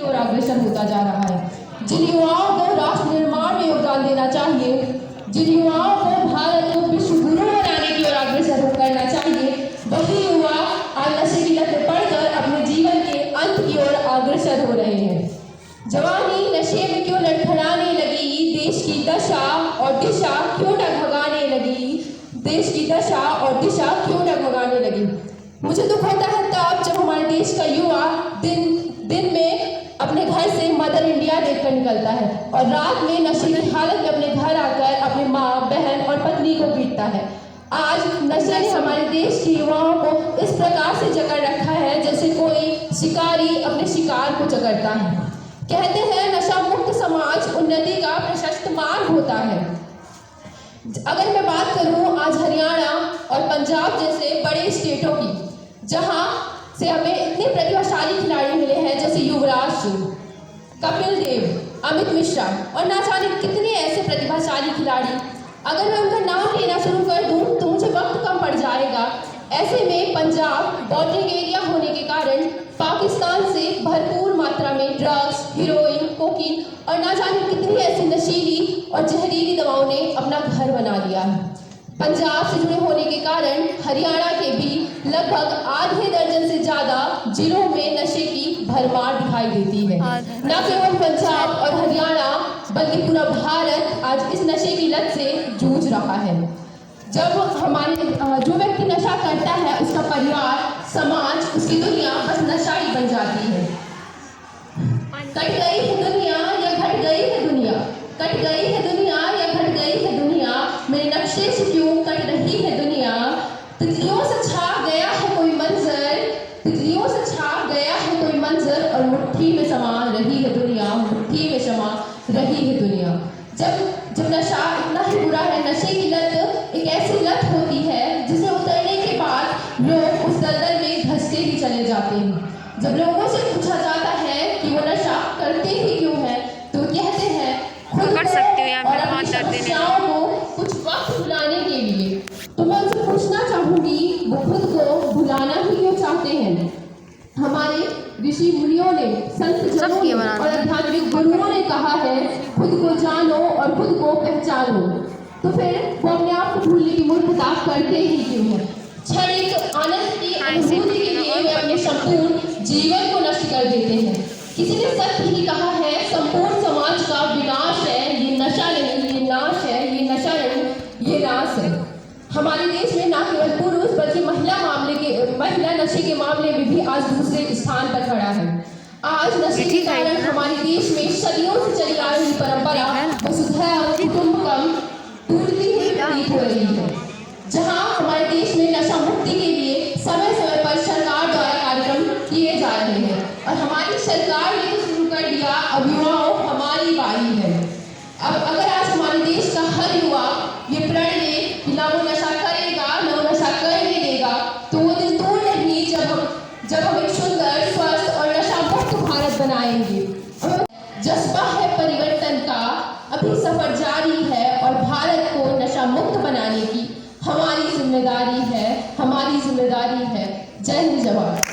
ओर अग्रसर होता जा रहा है। जिन युवाओं को राष्ट्र निर्माण में योगदान देना चाहिए, जिन युवाओं को भारत को विश्व गुरु बनाने की ओर अग्रसर करना चाहिए, वही युवा आज नशे की लत में पड़कर अपने जीवन के अंत की ओर अग्रसर हो रहे हैं। जवानी नशे में क्यों लड़खड़ाने लगी, देश की दशा और दिशा क्यों डगमगाने लगी, देश की दशा और दिशा क्यों डगमगाने लगी। मुझे दुख होता है तब जब हमारे देश का युवा दिन में अपने घर से मदर इंडिया देखकर निकलता है और रात में नशे की हालत में अपने घर आकर अपने माँ, बहन और पत्नी को पीटता है। आज नशे ने हमारे देश के युवाओं को इस प्रकार से जकड़ रखा है जैसे कोई शिकारी अपने शिकार को जकड़ता है। कहते हैं नशा मुक्त समाज उन्नति का प्रशस्त मार्ग होता है। अगर मैं बात करूं आज हरियाणा और पंजाब जैसे बड़े स्टेटों की, जहां से हमें इतने प्रतिभाशाली खिलाड़ी मिले हैं जैसे युवराज सिंह, कपिल देव, अमित मिश्रा और ना जाने कितने ऐसे प्रतिभाशाली खिलाड़ी, अगर मैं उनका नाम लेना शुरू कर दूं तो मुझे वक्त कम पड़ जाएगा। ऐसे में पंजाब बॉर्डरिंग एरिया होने के कारण पाकिस्तान से भरपूर मात्रा में ड्रग्स, हीरोइन, कोकीन और ना जाने कितनी ऐसी नशीली और जहरीली दवाओं ने अपना घर बना लिया है। पंजाब से जुड़े होने के कारण हरियाणा के भी लगभग आधे दर्जन से ज़्यादा जिलों में नशे की भरमार दिखाई देती है। न केवल पंजाब और हरियाणा बल्कि पूरा भारत आज इस नशे की लत से जूझ रहा है। जब हमारे जो व्यक्ति नशा करता है उसका परिवार, समाज, उसकी दुनिया बस नशा ही बन जाती है। कट गई है दुनिया या घट गई है दुनिया, कट गई है दुनिया या घट गई है दुनिया, मेरे नक्शे से क्यों कट रही है दुनिया। तितलियों से छा गया है कोई मंजर, तितलियों से छा गया है कोई मंजर और मुट्ठी में समा रही है दुनिया, मुट्ठी में समा रही है दुनिया। जब नशा इतना ही बुरा है, नशे की लत एक ऐसी लत होती है जिसमें उतरने के बाद लोग उस दलदल में धंसते ही चले जाते हैं। जब लोगों से पूछा जाता है कि वो नशा करते ही क्यों है तो कहते हैं खुद को और अपनी समस्याओं को कुछ वक्त भुलाने के लिए। तो मैं उनसे पूछना चाहूंगी वो खुद को भुलाना ही क्यों चाहते हैं। हमारे ऋषि मुनियों ने, संत जनों ने और आध्यात्मिक गुरुओं ने कहा है खुद को जानो और खुद को पहचानो। तो फिर वो अपने आप को भूलने की मूर्खता करते ही क्यों है। क्षणिक आनंद की अनुभूति के लिए वे अपने संपूर्ण जीवन को नष्ट कर देते हैं। किसी ने सत्य ही कहा है संपूर्ण समाज का विनाश है ये नशा नहीं, ये नाश है ये नशा नहीं, ये नाश है। हमारे देश में न केवल पुरुष बल्कि महिला नशे के मामले में भी आज दूसरे स्थान पर खड़ा है। आज नशे के कारण हमारे देश में सदियों से चली आ रही परंपरा वसुधैव कुटुंबकम टूटती ही प्रतीत हो रही है। जहां हमारे देश में नशा मुक्ति के लिए समय समय पर सरकार द्वारा कार्यक्रम किए जा रहे हैं और हमारी सरकार ने तो शुरू कर दिया, अब युवाओं हमारी बारी है। अब अगर आज हमारे देश का हर युवा ये प्रण ले कि ना वो नशा करेगा ना वो नशा करने देगा तो वो दिन दूर नहीं जब हम एक सुंदर, स्वस्थ और नशा मुक्त भारत बनाएंगे। जज्बा है परिवर्तन का, अभी सफर जारी है और भारत को नशा मुक्त बनाने की हमारी जिम्मेदारी है, हमारी जिम्मेदारी है। जय हिंद, जवान।